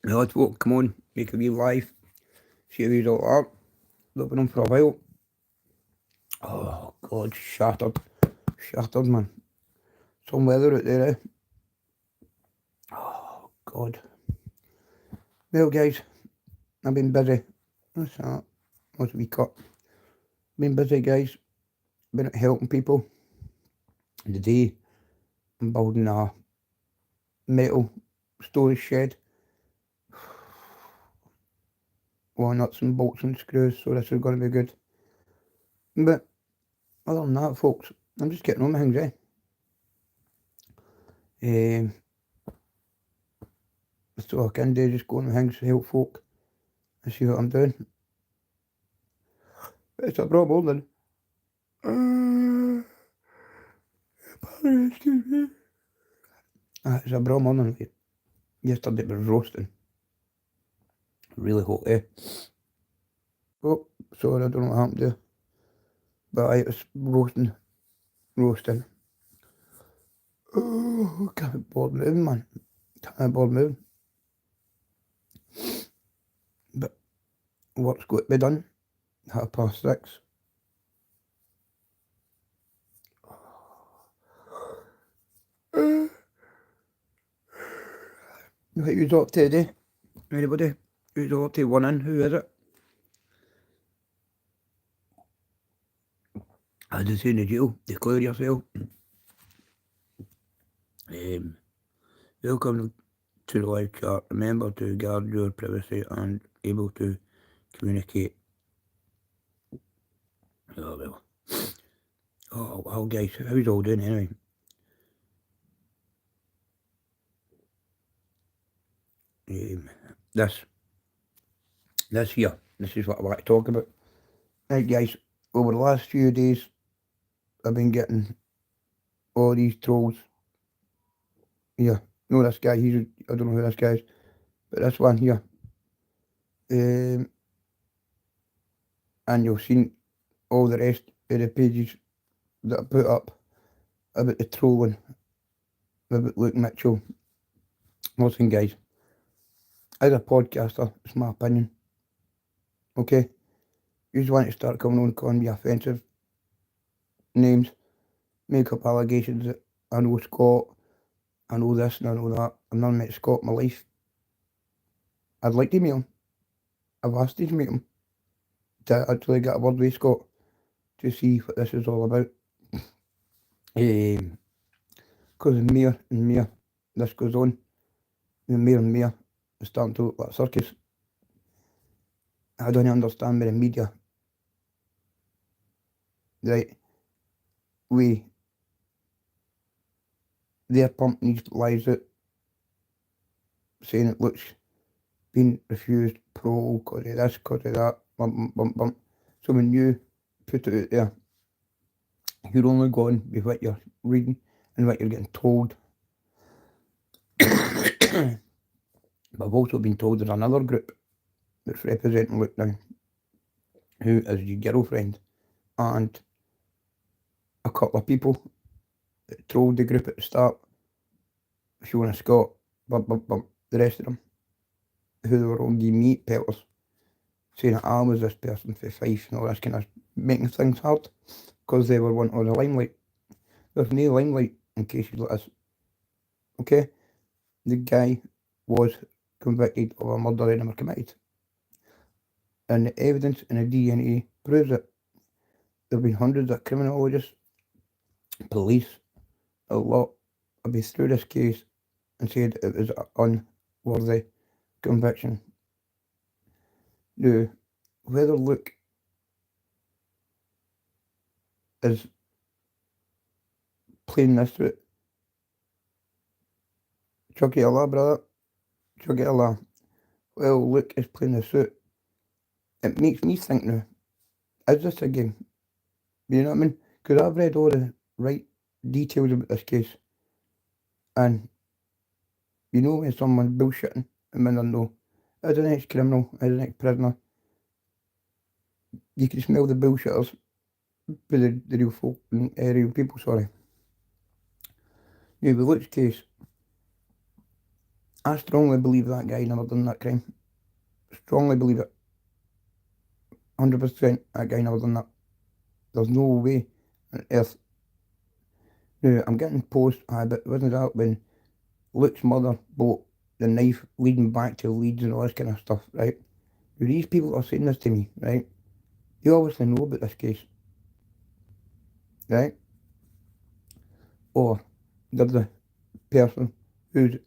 Right, folk, come on, make a wee live. See how these all are. They've been on for a while. Oh, God, shattered. Shattered, man. Some weather out there, eh? Oh, God. Well, guys, I've been busy. What's that? What's a wee cut? Been busy, guys. Been helping people. Today, I'm building a metal storage shed. Nuts and bolts and screws, so this is going to be good. But other than that, folks, I'm just getting on with things, eh? So I can do just going with things to help folk and see what I'm doing. It's a bra morning. Excuse me. It's a bra morning. Yesterday it was roasting. Really hot, eh? Oh, sorry, I don't know what happened there. But it was roasting. Roasting. Oh, can't be bored moving, man. Can't be bored moving. But work's got to be done. 6:30. Who's up to today? Anybody? Who's up to one in? Who is it? I just say in the jail. Declare yourself. Welcome to the live chat. Remember to guard your privacy and able to communicate. Oh well. Oh well, guys, how's all doing anyway? This here, this is what I want to talk about. Right, guys, over the last few days, I've been getting all these trolls. Yeah, no, this guy, I don't know who this guy is, but this one here. And you've seen all the rest of the pages that I put up about the trolling, about Luke Mitchell. Listen, guys, as a podcaster, it's my opinion. Okay? You just want to start coming on calling me offensive names, make up allegations that I know Scott, I know this and I know that. I've never met Scott in my life. I'd like to meet him. I've asked to meet him to actually get a word with Scott to see what this is all about. Because the more and more this goes on, the more and more it's starting to look like a circus. I don't understand with the media. Right? They're pumping these lies out, saying it looks been refused parole because of this, because of that, bump. So when you put it out there, you're only going with what you're reading and what you're getting told. But I've also been told there's another group that's representing Luke now, who is your girlfriend, and a couple of people that trolled the group at the start, Fiona Scott, the rest of them, who they were all giving me pelters, saying that I was this person for Fife and all this kind of making things hard, because they were wanting the limelight. There's no limelight in cases like this. Okay? The guy was convicted of a murder he never committed. And the evidence and the DNA proves it. There have been hundreds of criminologists, police, a lot have been through this case and said it was an unworthy conviction. Now, whether Luke is playing this route, Chucky Allah, brother, Chucky Allah, well, Luke is playing this route. It makes me think now, is this a game? You know what I mean? Because I've read all the right details about this case, and you know when someone's bullshitting and when they're no, as an ex-criminal, as an ex-prisoner, you can smell the bullshitters with the real folk, real people, sorry. Yeah, with Luke's case, I strongly believe that guy never done that crime. Strongly believe it. 100% that guy never done that. There's no way on earth. Now, I'm getting posts, but wasn't that when Luke's mother bought the knife leading back to Leeds and all this kind of stuff, right? Now, these people are saying this to me, right? They obviously know about this case, right? Or they're the person who's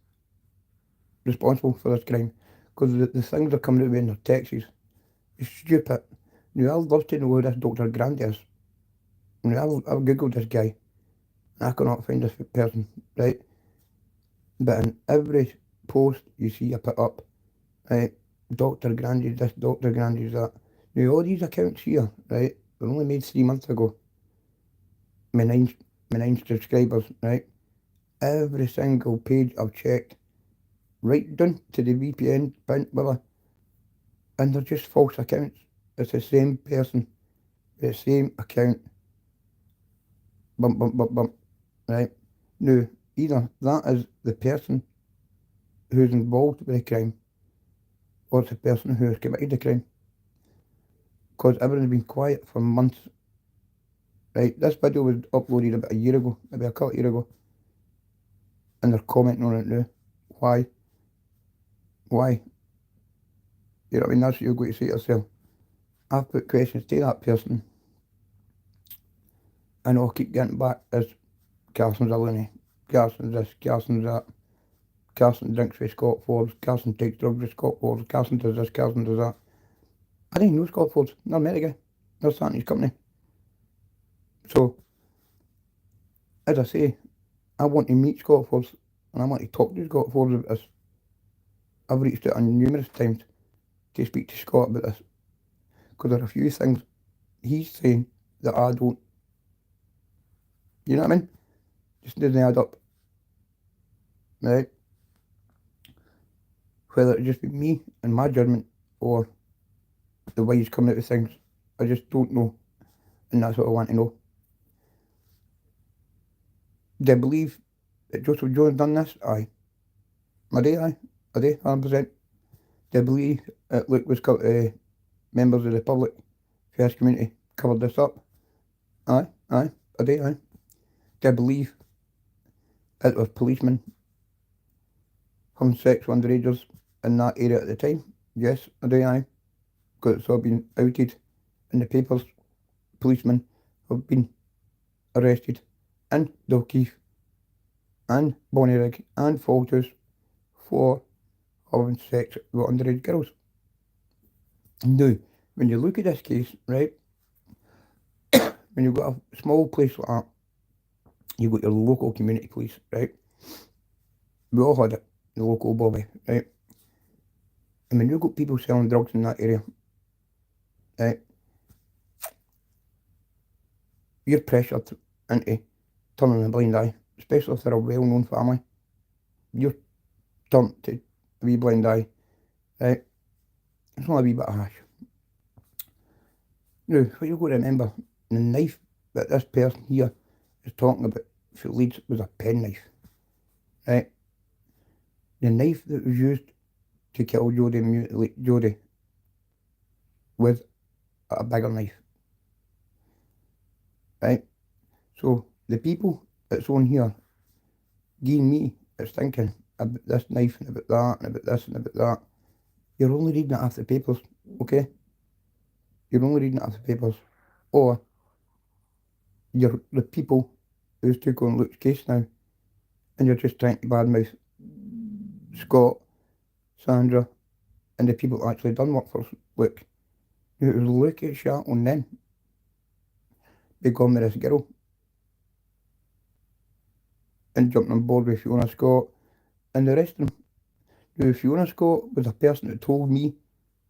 responsible for this crime. Because the things are coming out in their texts is stupid. Now, I'd love to know who this Dr. Grant is. Now, I've googled this guy, and I cannot find this person, right? But in every post you see I put up, right, Dr. Grandy's this, Dr. Grandy's that. Now, all these accounts here, right, were only made 3 months ago. My nine subscribers, right? Every single page I've checked, right down to the VPN pin, whatever, and they're just false accounts. It's the same person, the same account, bump, bump, bump, bump, right? Now, either that is the person who's involved with the crime, or it's the person who has committed the crime. Because everyone's been quiet for months, right? This video was uploaded about a year ago, maybe a couple of years ago, and they're commenting on it now. Why? Why? You know what I mean? That's what you're going to say to yourself. I've put questions to that person, and I'll keep getting back as Carson's a loony, Carson's this, Carson's that, Carson drinks with Scott Forbes, Carson takes drugs with Scott Forbes, Carson does this, Carson does that. I didn't know Scott Forbes, never met the guy, never sat in his company. So, as I say, I want to meet Scott Forbes, and I want to talk to Scott Forbes about this. I've reached out on numerous times to speak to Scott about this, because there are a few things he's saying that I don't. You know what I mean? Just doesn't add up. Right? Whether it just be me and my judgment, or the way he's coming out with things, I just don't know, and that's what I want to know. Do I believe that Joseph Jones done this? Aye. I do, 100%. Do I believe that Luke was members of the public first community covered this up? Aye, I do. Do I believe it was policemen having sex with underagers in that area at the time? Yes, I do. Because it's all been outed in the papers. Policemen have been arrested in Dalkeith and Bonnyrigg and Faltus for having sex with underage girls. Now, when you look at this case, right, when you've got a small place like that, you've got your local community police, right? We all had it, the local bobby, right? And when you've got people selling drugs in that area, right, you're pressured into turning a blind eye, especially if they're a well-known family. You're turned to a wee blind eye, right? It's not a wee bit of hash. Now, what you've got to remember, the knife that this person here is talking about for Leeds was a penknife, right? The knife that was used to kill Jodie and mutilate Jodie was a bigger knife, right? So the people that's on here, giving me, is thinking about this knife and about that and about this and about that. You're only reading it off the papers, okay? You're only reading it off the papers. Or you're the people who's took on Luke's case now, and you're just trying to badmouth Scott, Sandra, and the people that actually done work for Luke. Now, it was Luke that shot on them. They gone with this girl and jumped on board with Fiona Scott and the rest of them. Now, Fiona Scott was a person that told me,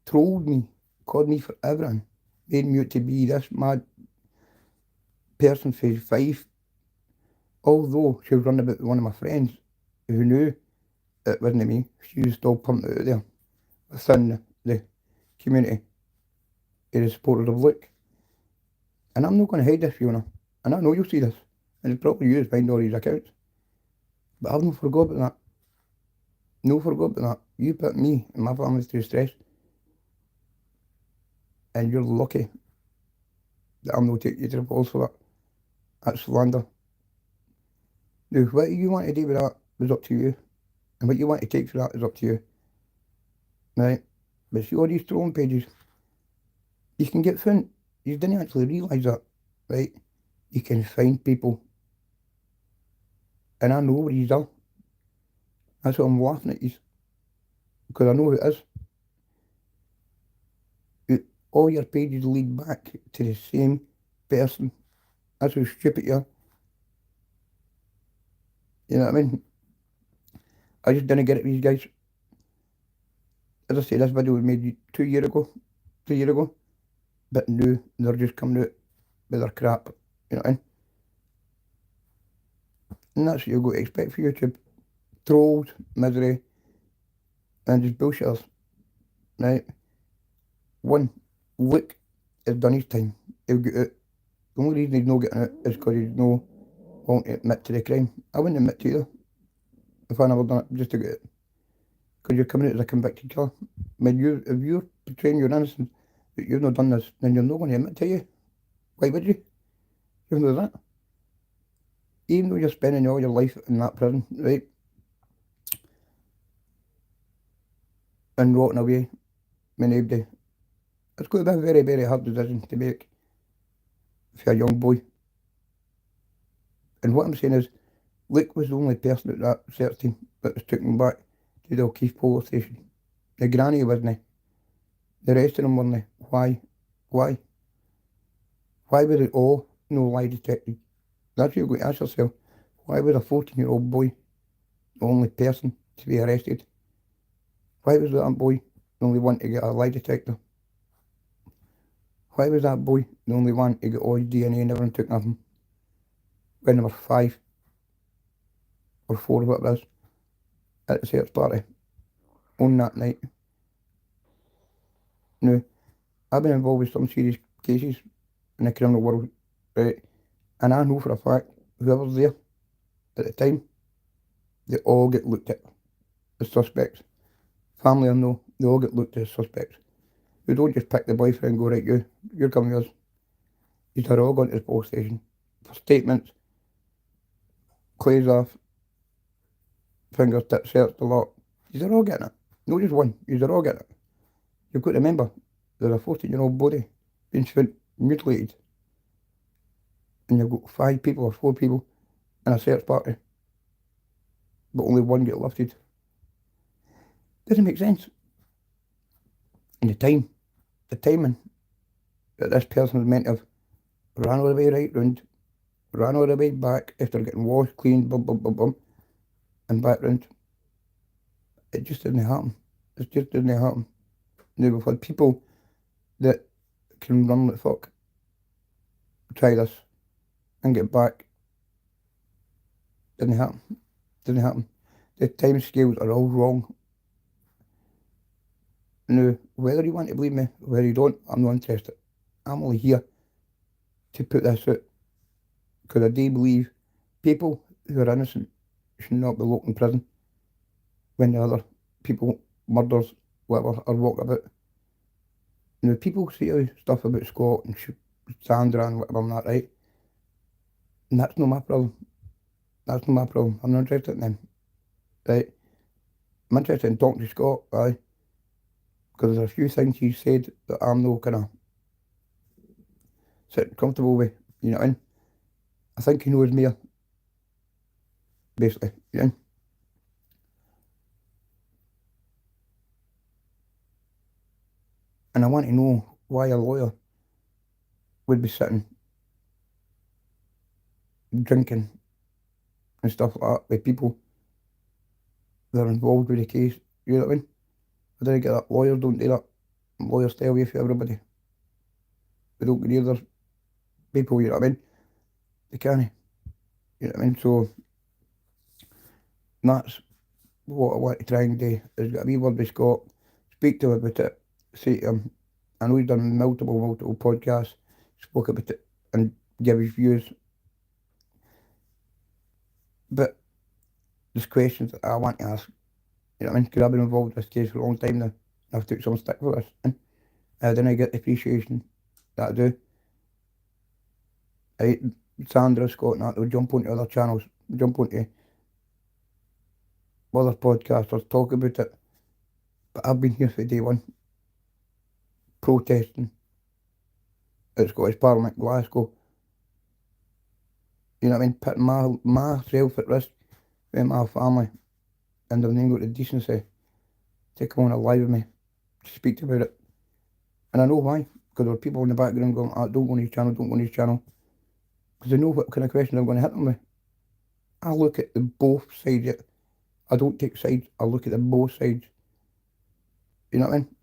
called me for everything, made me out to be this mad person for 5. Although she was running about with one of my friends who knew it wasn't me, she was still pumping it out there within the community of the supporters of Luke. And I'm not going to hide this, Fiona, and I know you'll see this, and it's probably you find all these accounts. But I've not forgot about that. No forgot about that. You put me and my family through stress, and you're lucky that I'm not taking you to the polls for that. That's slander. Now, what you want to do with that is up to you, and what you want to take for that is up to you, right? But see all these throwing pages, you can get found. You didn't actually realise that, right? You can find people, and I know where he's are. That's why I'm laughing at you, because I know who it is. All your pages lead back to the same person. That's how stupid you are. You know what I mean? I just didn't get it with these guys. As I say, this video was made 2 years ago, 3 years ago, but now they're just coming out with their crap. You know what I mean? And that's what you've got to expect for YouTube. Trolls, misery, and just bullshitters. Right? One, Luke has done his time. He'll get out. The only reason he's not getting out is because he's no wanting to admit to the crime. I wouldn't admit to either if I never done it just to get out. Because you're coming out as a convicted killer. If you're portraying your innocence that you've not done this, then you're not going to admit to you. Why would you? You know that. Even though you're spending all your life in that prison, right, and rotting away with nobody, it's going to be a very, very hard decision to make for a young boy. And what I'm saying is, Luke was the only person at that search team that was taken back to the O'Keefe police station. The granny wasn't. The rest of them weren't. Why? Why? Why was it all no lie detected? That's what you've got to ask yourself. Why was a 14-year-old boy the only person to be arrested? Why was that boy the only one to get a lie detector? Why was that boy the only one to get all his DNA and everyone took nothing? When there were 5 or 4 of it at the search party on that night. Now, I've been involved with some serious cases in the criminal world, right? And I know for a fact, whoever's there at the time, they all get looked at as suspects. Family or no, they all get looked at as suspects. We don't just pick the boyfriend and go, right, you're coming with us. These are all going to the police station for statements, clays off, fingertip searched a lot. These are all getting it. Not just one, these are all getting it. You've got to remember, there's a 14-year-old body being found mutilated. And you've got 5 people or 4 people in a search party, but only one get lifted. Doesn't make sense. And the timing that this person was meant to have ran all the way right round, ran all the way back after getting washed, cleaned, and back round. It just didn't happen. It just didn't happen. Now we've had people that can run like fuck try this and get back. Didn't happen. Didn't happen. The time scales are all wrong. Now, whether you want to believe me, or whether you don't, I'm not interested. I'm only here to put this out because I do believe people who are innocent should not be locked in prison when the other people, murders, whatever, are walking about. Now, people say stuff about Scott and Sandra and whatever and that, right? And that's not my problem. That's not my problem. I'm not interested in them, right? I'm interested in talking to Scott, aye, because there's a few things he said that I'm not kind of sitting comfortable with, you know what I mean? I think he knows me, basically, you know? And I want to know why a lawyer would be sitting drinking and stuff like that with people that are involved with the case, you know what I mean? I didn't get that. Lawyers don't do that. Lawyers stay away from everybody. They don't get near their people, you know what I mean? They can't, you know what I mean? So that's what I want to try and do, is get a wee word with Scott, speak to him about it, say to him, I know he's done multiple podcasts, spoke about it and give his views, but there's questions that I want to ask, You know what I mean? Because I've been involved in this case for a long time now. And I've took some stick for this. And I didn't get the appreciation that I do. Right? Sandra, Scott and that, they'll jump onto other channels, jump onto other podcasters, talk about it. But I've been here for day one, protesting at Scottish Parliament, Glasgow. You know what I mean? Putting myself at risk with my family. And they've then got the decency to come on a live with me to speak about it. And I know why. Because there were people in the background going, don't go on his channel, don't go on his channel. Because they know what kind of questions I'm going to hit them with. I look at the both sides. I don't take sides. I look at the both sides. You know what I mean?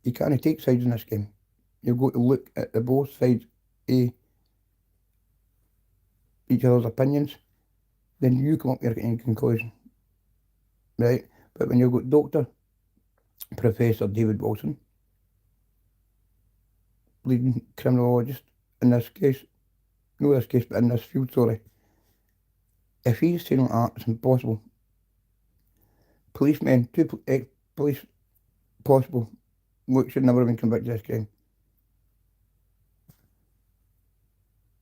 You can't take sides in this game. You've got to look at the both sides of each other's opinions. Then you come up with your conclusion. Right? But when you've got Dr. Professor David Wilson, leading criminologist in this case, not this case, but in this field, sorry. If he's saying like that, it's impossible. Policemen, two ex-police, possible, look, should never have been convicted of this crime.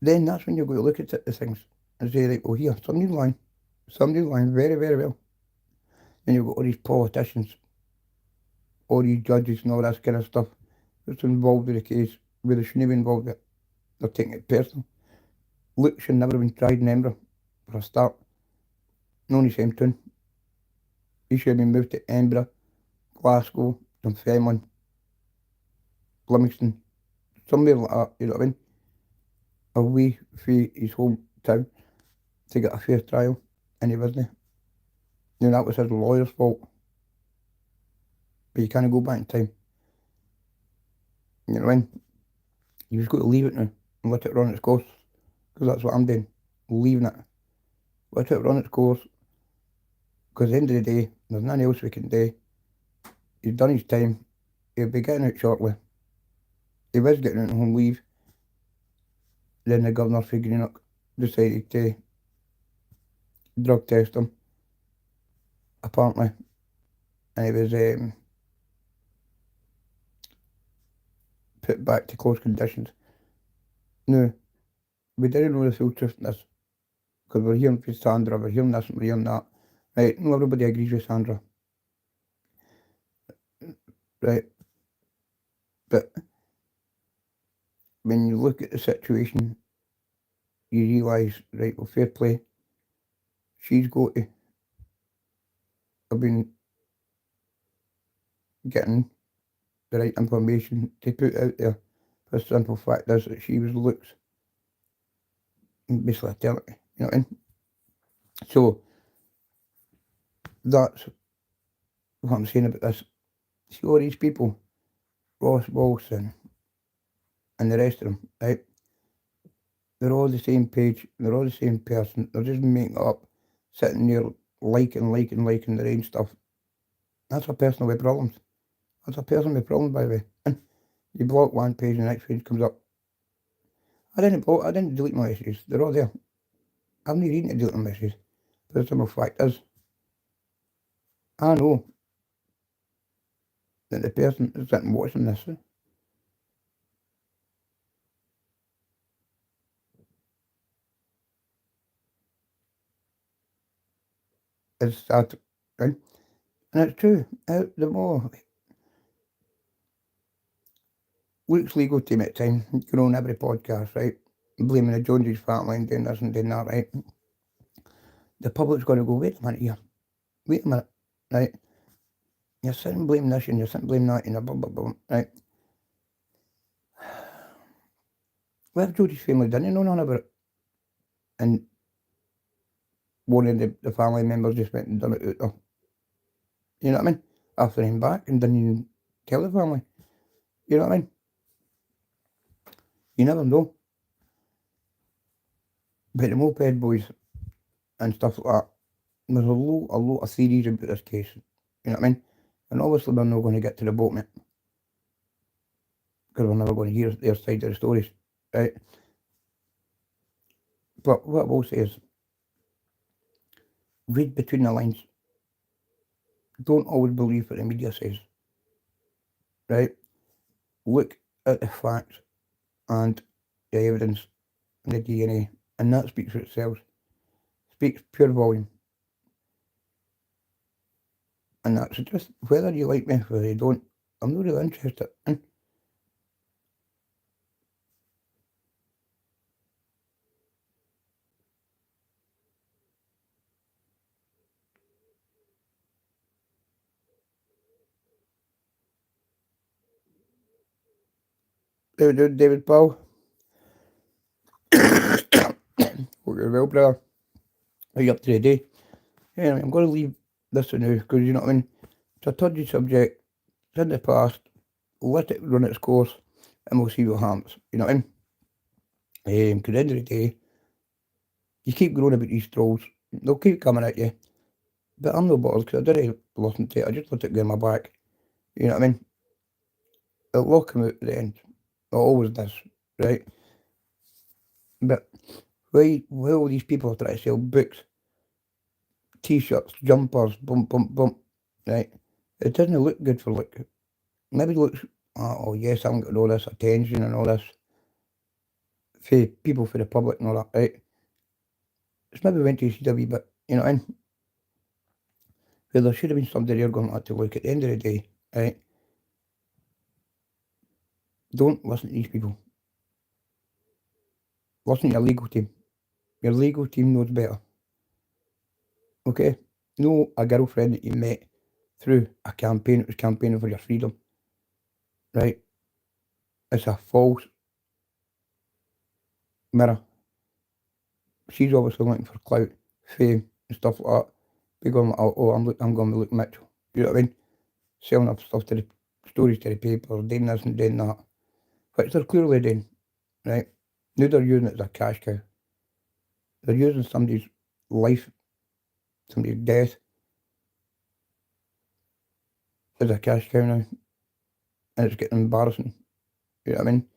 Then that's when you're going to look at the things and say, like, well, here, somebody's lying very, very well. And you've got all these politicians, all these judges and all this kind of stuff that's involved with the case, where they shouldn't be involved with it. They're taking it personal. Luke should never have been tried in Edinburgh, for a start. Not in the same town. He should have been moved to Edinburgh, Glasgow, Dunfermline, Livingston, somewhere like that, you know what I mean? Away from his hometown to get a fair trial, and he wasn't. You know, that was his lawyer's fault. But you can't go back in time. You know what I mean? You just got to leave it now and let it run its course. Because that's what I'm doing. Leaving it. Let it run its course. Because at the end of the day, there's nothing else we can do. He's done his time. He'll be getting out shortly. He was getting out on home leave. Then the governor for Greenock decided to drug test him, apparently. And he was put back to close conditions. Now, we didn't know the full truth in this. Because we're hearing from Sandra, we're hearing this and we're hearing that. Right, not everybody agrees with Sandra. Right. But when you look at the situation, you realise, right, well, fair play. She's got to have been getting the right information to put out there. The simple fact is that she was Luke's basically eternity, you know what I mean? So, that's what I'm saying about this. See all these people, Ross Wilson and the rest of them, right? They're all the same page, they're all the same person, they're just making it up, sitting there liking their own stuff. That's a person with problems. That's a person with problems, by the way. And you block one page and the next page comes up. I didn't delete my messages, they're all there. I'm not reading to delete my messages. But the simple fact is, I know that the person that's sitting watching this is sad, right? And it's true. The more Luke's legal team at the time, going on every podcast, right? Blaming the Joneses family and doing this and doing that, right? The public's going to go, wait a minute here. Wait a minute, right? You're sitting blaming this and you're sitting blaming that and you're blah, blah, blah, right? What if Jodie's family didn't know nothing about it? And one of the family members just went and done it out there. You know what I mean? After him back and didn't even tell the family. You know what I mean? You never know. But the moped boys and stuff like that, there's a lot of theories about this case. You know what I mean? And obviously we're not going to get to the bottom of it. Because we're never going to hear their side of the stories. Right? But what I will say is, read between the lines. don't always believe what the media says, right? Look at the facts and the evidence and the DNA, and that speaks for itself. Speaks pure volume. And that's just whether you like me, whether you don't, I'm not really interested. And David Powell, hope you're well, brother. Are you up to the day? Anyway, I'm going to leave this now because you know what I mean. It's a touchy subject. It's in the past. Let it run its course, and we'll see what happens. You know what I mean? Because at the end of the day, you keep growing about these trolls. They'll keep coming at you. But I'm not bothered because I didn't listen to it. I just let it go in my back. You know what I mean? It'll all come out at the end. It always does, right? But why all these people are trying to sell books, t-shirts, jumpers, bump, bump, bump, right? It doesn't look good for like, maybe it looks, oh yes, I'm getting all this attention and all this for people, for the public and all that, right? It's maybe went to see a wee bit, you know what I mean? Well, there should have been somebody there going to look at the end of the day, right? Don't listen to these people. Listen to your legal team. Your legal team knows better. Okay? Know a girlfriend that you met through a campaign, it was campaigning for your freedom. Right? It's a false mirror. She's obviously looking for clout, fame, and stuff like that. Be going, oh, I'm going to look Mitchell. You know what I mean? Selling up stuff to the stories to the paper, doing this and doing that. Which they're clearly doing, right? Now they're using it as a cash cow. They're using somebody's life, somebody's death as a cash cow now. And it's getting embarrassing. You know what I mean?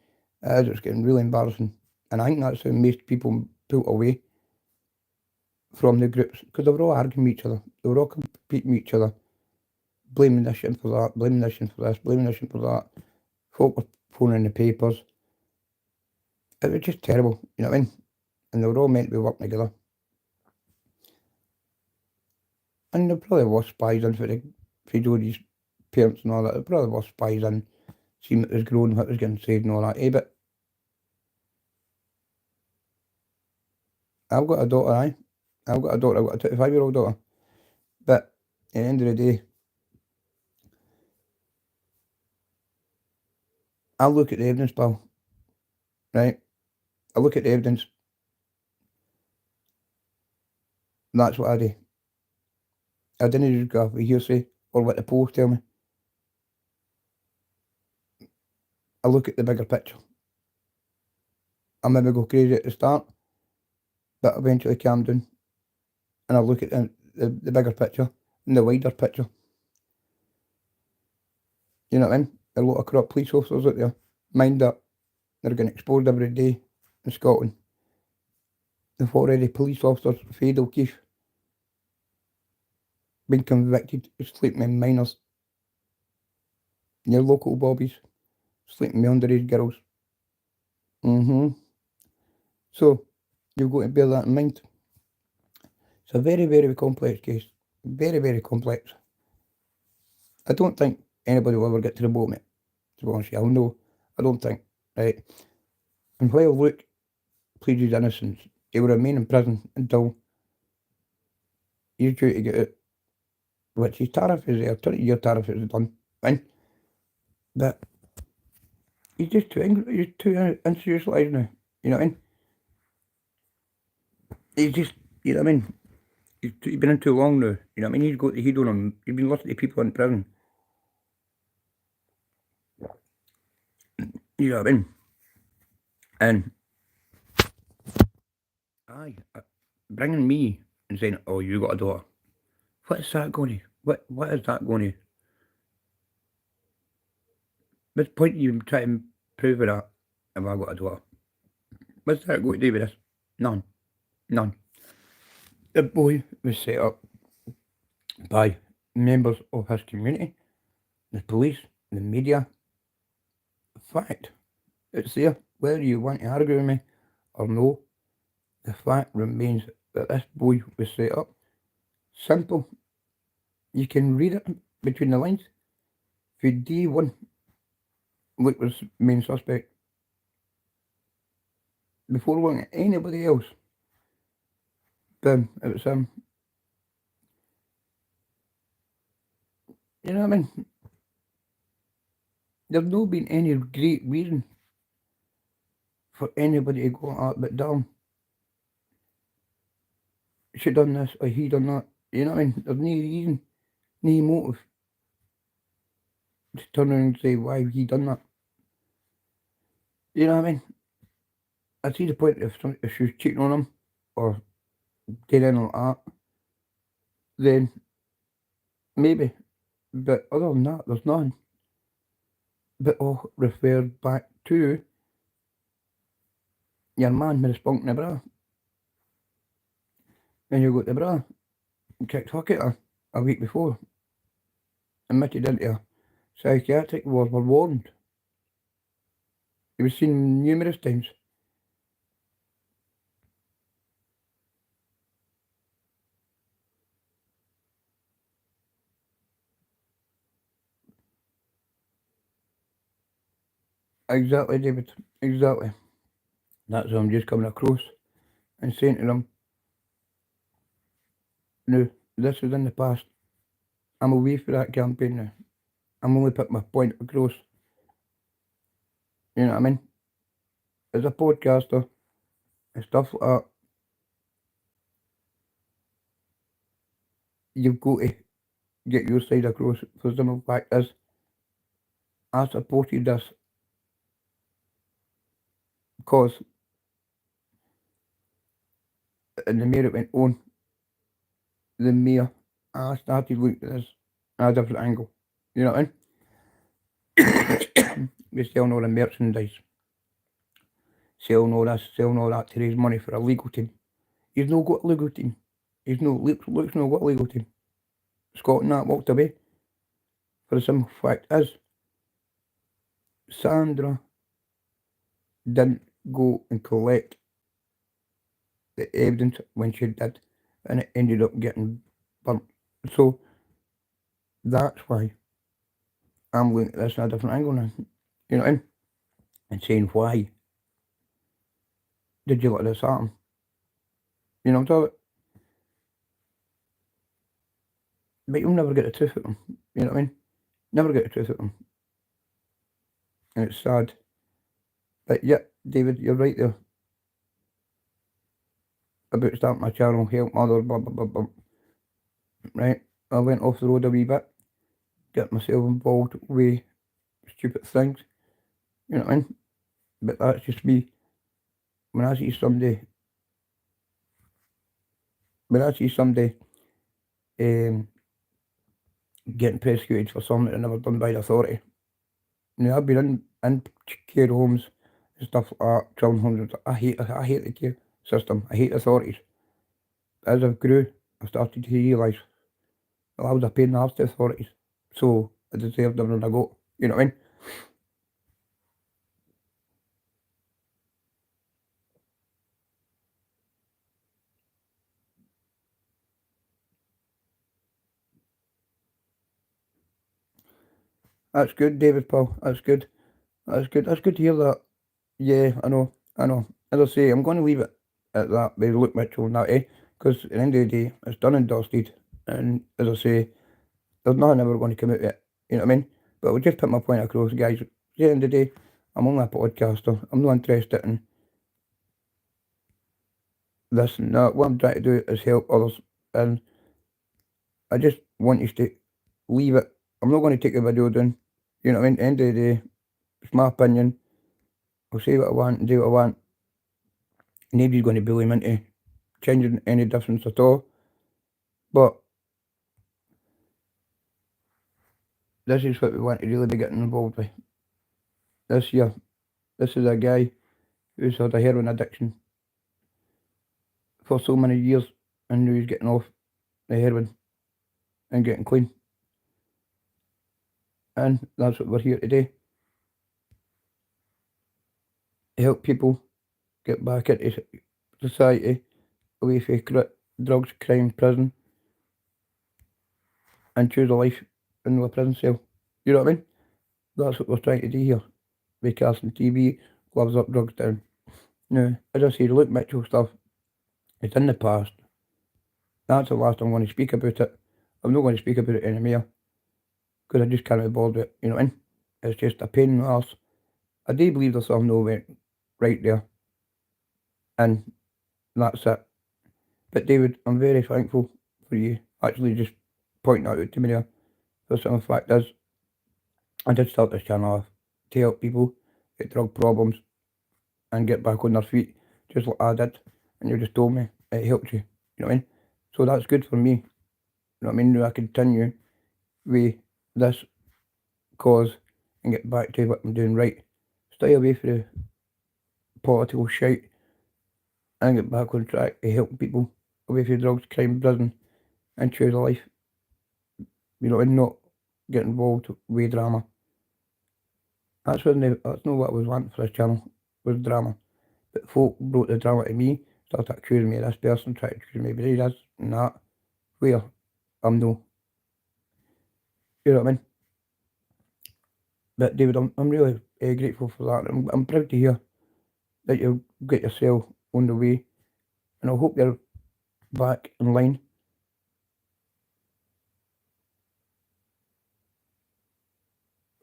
It's getting really embarrassing. And I think that's how most people pull away from the groups because they were all arguing with each other. They were all competing with each other, blaming this and for that, blaming this and for this, blaming this and for that. Folk were phoning in the papers. It was just terrible, you know what I mean? And they were all meant to be working together. And there probably was spies in for Jodie's parents and all that. There probably was spies in, seeing what was growing, what was getting said and all that, But I've got a daughter, I've got a 25-year-old daughter. But at the end of the day, I look at the evidence, pal, right? I look at the evidence. And that's what I do. I didn't just go off what hearsay or what the polls tell me. I look at the bigger picture. I maybe go crazy at the start, but eventually calm down. And I look at the bigger picture and the wider picture. You know what I mean? A lot of corrupt police officers out there. Mind that they're getting exposed every day in Scotland. There've already police officers, Faye O'Keefe, been convicted of sleeping with minors. Your local bobbies, sleeping with underage girls. So, you've got to bear that in mind. It's a very, very complex case. Very, very complex. I don't think anybody will ever get to the bottom of it, to be honest with you. No, I don't think. Right? And while Luke pleads his innocence, he will remain in prison until he's due to get out, which his tariff is there, 20-year tariff is done. Fine. But he's just too angry, he's too institutionalised now. You know what I mean? He's just, you know what I mean? He's been in too long now. You know what I mean? He's got the heat on him. He's been listening to people in prison. You know what I mean? And bringing me and saying, "Oh, you got a daughter." What is that going to? What is that going to? What's the point you try to prove that if I got a daughter? What's that going to do with this? None. None. The boy was set up by members of his community, the police, the media. Fact, it's there. Whether you want to argue with me or no, the fact remains that this boy was set up. Simple. You can read it between the lines. For D1, Luke was main suspect. Before looking at anybody else, boom, it was him. You know what I mean? There's no been any great reason for anybody to go out but down. She done this or he done that. You know what I mean? There's no reason, no motive to turn around and say why he done that. You know what I mean? I see the point if she was cheating on him or getting in like that, then maybe. But other than that, there's nothing. But all referred back to your man with the spunk in the bra. And you got the bra, kicked hook at her a week before, admitted into a psychiatric ward, were warned. He was seen numerous times. Exactly, David. Exactly. That's what I'm just coming across and saying to them, no, this is in the past. I'm away for that campaign now. I'm only putting my point across. You know what I mean? As a podcaster and stuff like that, you've got to get your side across. For the simple fact is, I supported this cause, and the more it went on, the more I started looking at this at a different angle. You know what I mean? We're selling all the merchandise, selling all this, selling all that to raise money for a legal team. He's not got a legal team. Luke's not got a legal team. Scott and that walked away. For the simple fact is, Sandra didn't go and collect the evidence when she did, and it ended up getting burnt. So that's why I'm looking at this in a different angle now. You know what I mean? And saying, why did you let this happen? You know what I'm talking about? But you'll never get the truth out of them. You know what I mean? Never get the truth out of them. And it's sad. But yeah, David, you're right there. About starting my channel, help others, blah, blah, blah, blah. Right? I went off the road a wee bit. Get myself involved with stupid things. You know what I mean? But that's just me. When I see somebody, when I see somebody um, getting persecuted for something that never done by the authority. Now I've been in care homes and stuff like that, children's homes. I hate the care system. I hate the authorities. As I've grew, I started to realise that I was a pain in the arse to authorities. So I deserved everything I got. You know what I mean? That's good, David Paul. That's good. That's good. That's good to hear that. Yeah, I know. I know. As I say, I'm going to leave it at that with Luke Mitchell and that, eh? Because at the end of the day, it's done and dusted. And as I say, there's nothing ever going to come out of it. You know what I mean? But I'll just put my point across, guys. At the end of the day, I'm only a podcaster. I'm not interested in this and that. What I'm trying to do is help others. And I just want you to leave it. I'm not going to take the video down. You know what I mean? At the end of the day, it's my opinion. I'll say what I want and do what I want. Nobody's going to bully me into changing any difference at all. But this is what we want to really be getting involved with. This year, this is a guy who's had a heroin addiction for so many years and now he's getting off the heroin and getting clean. And that's what we're here to do. To help people get back into society, away from drugs, crime, prison, and choose a life in the prison cell. You know what I mean? That's what we're trying to do here. With Carson TV, gloves up, drugs down. Now, as I say, the Luke Mitchell stuff, it's in the past. That's the last I'm going to speak about it. I'm not going to speak about it anymore because I just can't be bothered with it. You know what I mean? It's just a pain in the arse. I do believe there's something no went right there, and that's it. But David, I'm very thankful for you actually just pointing that out to me there. The simple fact is, I did start this channel off to help people get drug problems and get back on their feet, just like I did. And you just told me it helped you. You know what I mean? So that's good for me. You know what I mean? Now I continue with this cause and get back to what I'm doing right. Stay away from the political shite and get back on track to help people away from drugs, crime, prison, and choose a life. You know, and not get involved with drama. That's not what I was wanting for this channel, was drama. But folk brought the drama to me, started accusing me of this person, tried to accuse me of this and that, where I'm no. You know what I mean? But David, I'm really grateful for that. I'm proud to hear that you've got yourself on the way, and I hope you're back in line.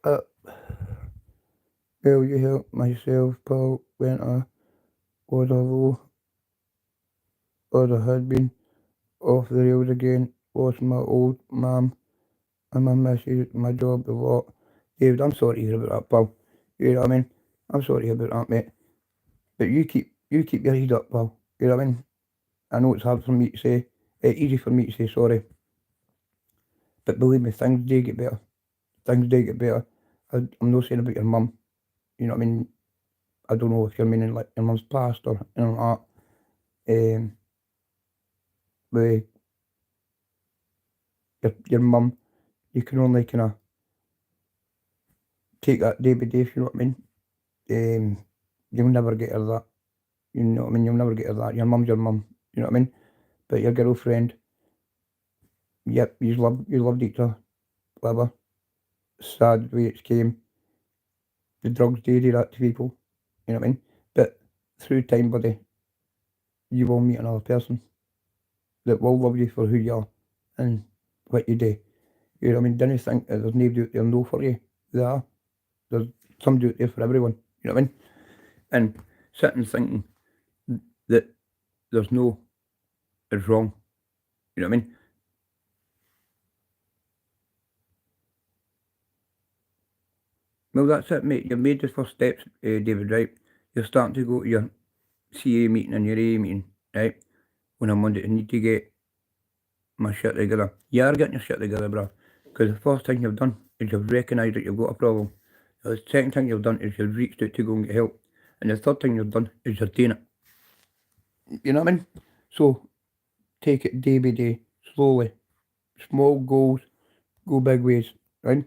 Uh, well, you helped myself, Paul, when I was a low, as I had been off the rails again, lost my old mum and my missus, my job, a lot. David, I'm sorry to hear about that, pal. You know what I mean? I'm sorry about that, mate. But you keep your head up, pal. You know what I mean? I know it's hard for me to say, easy for me to say sorry, but believe me, things do get better. Things do get better. I'm not saying about your mum. You know what I mean? I don't know if you're meaning like your mum's passed or anything like that. With your mum, you can only kind of take that day by day, if you know what I mean. You'll never get her that. You know what I mean? You'll never get her that. Your mum's your mum. You know what I mean? But your girlfriend, yep, you loved each other, whatever. Sad the way it came. The drugs do that to people. You know what I mean? But through time, buddy, you will meet another person that will love you for who you are and what you do. You know what I mean? Don't think that there's nobody out there no for you. There are. There's somebody out there for everyone. You know what I mean? And sitting thinking that there's no is wrong. You know what I mean? Well, that's it, mate. You've made the first steps, David, right? You're starting to go to your CA meeting and your AA meeting, right? On a Monday. I need to get my shit together. You are getting your shit together, bro. Because the first thing you've done is you've recognised that you've got a problem. The second thing you've done is you've reached out to go and get help. And the third thing you've done is you're doing it. You know what I mean? So take it day by day, slowly. Small goals, go big ways, right?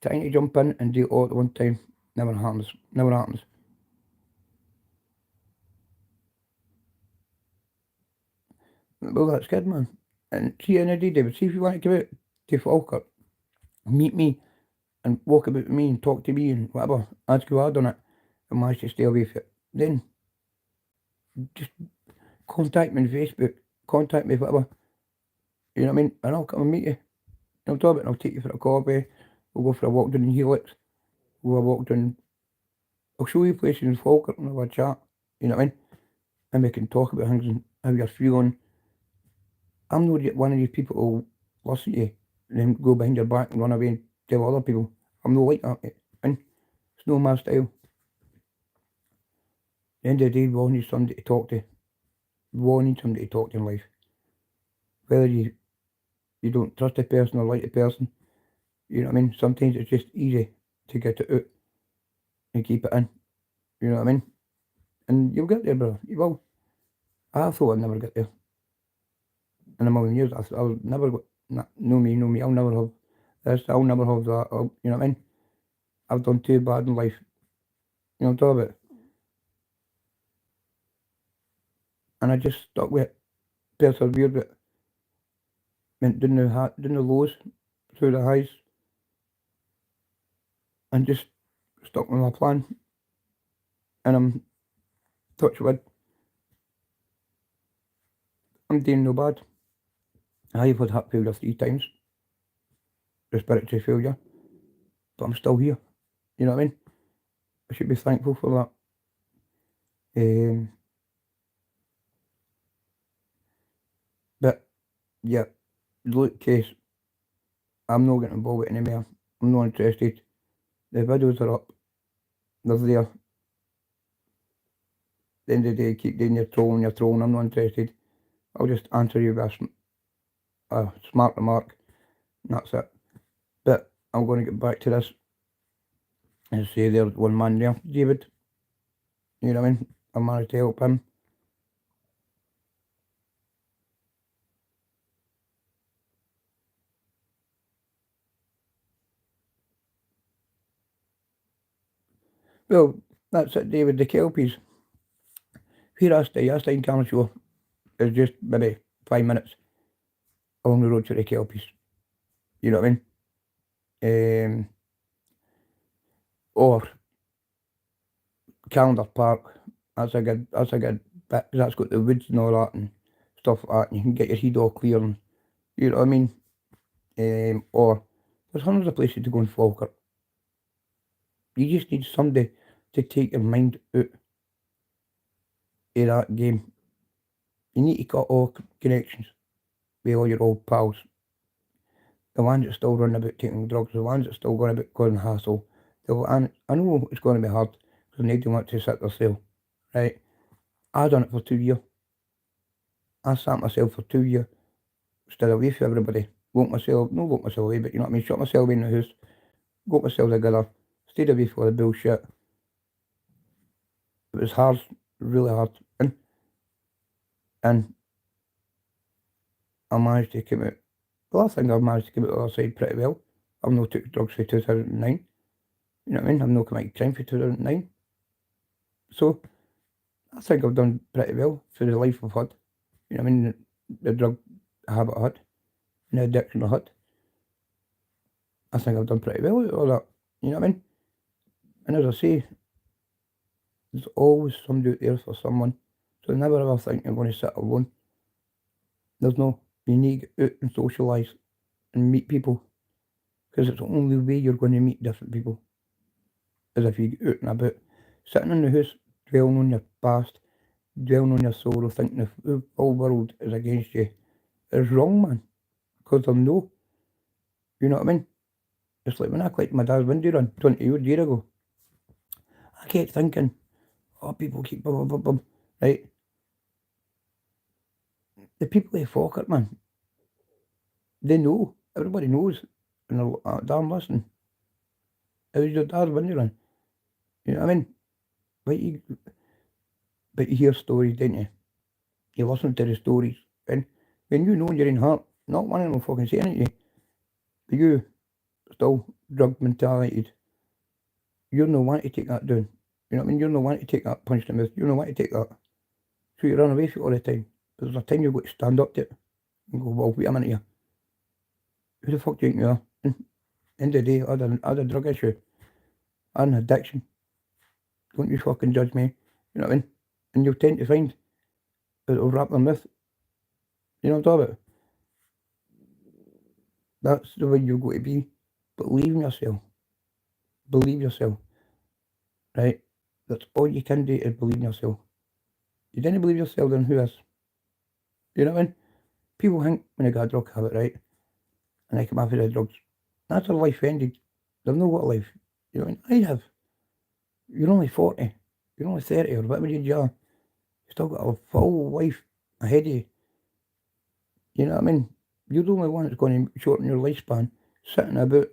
Trying to jump in and do it all at one time never happens. Never happens. Well, that's good, man. And see, in a day, David, see if you want to come out to Falkirk, meet me and walk about with me and talk to me and whatever, ask how I done it and manage to stay away from it. Then just contact me on Facebook, contact me, whatever. You know what I mean? And I'll come and meet you. I'll talk about it and I'll take you for a coffee. We'll go for a walk down in Helix. We'll walk down. I'll show you places in Falkirk and have a chat. You know what I mean? And we can talk about things and how you're feeling. I'm not one of these people who'll listen to you and then go behind your back and run away and tell other people. I'm not like that, mate. And it's not my style. At the end of the day, we all need somebody to talk to. We all need somebody to talk to in life. Whether you don't trust a person or like a person, you know what I mean? Sometimes it's just easy to get it out and keep it in. You know what I mean? And you'll get there, brother. You will. I thought I'd never get there in a million years. I'll never go. Nah, know me. I'll never have I'll never have that. You know what I mean? I've done too bad in life. You know what I'm talking about? And I just stuck with it, persevered with it, went down the lows, through the highs, and just stuck with my plan. And touch wood, I'm doing no bad. I've had heart failure 3 times, respiratory failure, but I'm still here. You know what I mean? I should be thankful for that. But yeah, look, case, I'm not getting involved with anymore. I'm not interested. The videos are up. They're there. At the end of the day, keep doing your trolling. I'm not interested. I'll just answer you with a smart remark, and that's it. But I'm going to get back to this and say there's one man there, David. You know what I mean? I managed to help him. Well, that's it, David. The Kelpies. Here I stay in Carson is just maybe 5 minutes along the road to the Kelpies. You know what I mean? Or Calendar Park. That's a good bit. That's got the woods and all that and stuff like that. And you can get your head all clear and you know what I mean. Or there's hundreds of places to go in Falkirk. You just need somebody to take your mind out of that game. You need to cut all connections with all your old pals. The ones that still run about taking drugs, the ones that still going about causing hassle. And I know it's going to be hard because nobody wants to sit their cell, right? I done it for 2 years. I sat myself for 2 years, stayed away from everybody. Not locked myself away, but you know what I mean? Shut myself away in the house, got myself together, stayed away from the bullshit. It was hard, really hard. And I managed to come out. Well, I think I've managed to come out the other side pretty well. I've not took drugs for 2009. You know what I mean? I've not committed crime for 2009. So, I think I've done pretty well for the life I've had. You know what I mean? The drug habit I had, and the addiction I had. I think I've done pretty well with all that. You know what I mean? And as I say, there's always somebody out there for someone. So never ever think you're going to sit alone. There's no, you need to get out and socialise and meet people. Because it's the only way you're going to meet different people. Is if you get out and about. Sitting in the house, dwelling on your past, dwelling on your sorrow, thinking the whole world is against you, is wrong, man. Because there's no, you know what I mean? It's like when I clicked my dad's window run 20 years ago. I kept thinking, oh, people keep blah, blah, blah, blah, right? The people of Falkirk, man, they know. Everybody knows. And they're damn listening. It was your dad's window run. You know what I mean? But you hear stories, don't you? You listen to the stories. And when you know in your own heart, not one of them fucking saying it to you, but you still drug mentality, you're no one to take that down. You know what I mean? You're no one to take that punch in the mouth. You're no one to take that. So you run away from it all the time. But there's a time you've got to stand up to it and go, well, wait a minute here. Who the fuck do you think you are? End of the day, I had a drug issue. I had an addiction. Don't you fucking judge me. You know what I mean? And you'll tend to find that it'll wrap them with. You know what I'm talking about? That's the way you're going to be. Believe in yourself. Believe yourself. Right? That's all you can do is believe in yourself. You didn't believe yourself, then who is? You know what I mean? People think when they got a drug habit, right? And they come after the drugs. That's their life ended. They've not got a life. You know what I mean? I have. You're only 40. You're only 30 or whatever age you are. You still got a full life ahead of you. You know what I mean? You're the only one that's going to shorten your lifespan sitting about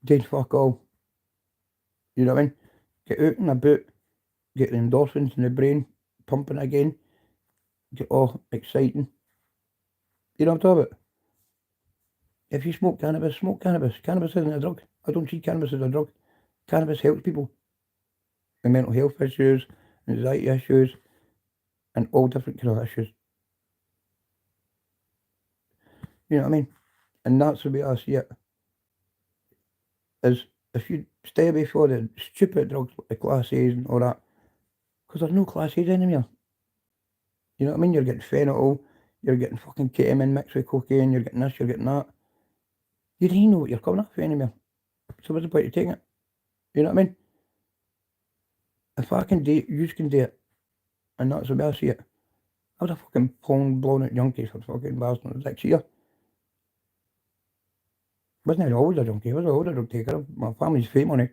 doing fuck all. You know what I mean? Get out and about, get the endorphins in the brain pumping again, get all exciting. You know what I'm talking about? If you smoke cannabis, smoke cannabis. Cannabis isn't a drug. I don't see cannabis as a drug. Cannabis helps people with mental health issues, anxiety issues, and all different kind of issues. You know what I mean? And that's the way I see it. Is if you stay away from the stupid drugs like the Class A's and all that, because there's no Class A's anymore. You know what I mean? You're getting fentanyl, you're getting fucking ketamine mixed with cocaine, you're getting this, you're getting that. You don't even know what you're coming off anymore. So what's the point of taking it? You know what I mean? If I can do it, you can do it. And that's the way I see it. I was a fucking blown out junkie for fucking bars when I was 6 years. Wasn't always a junkie, I was always a drug taker. My family's fame on it.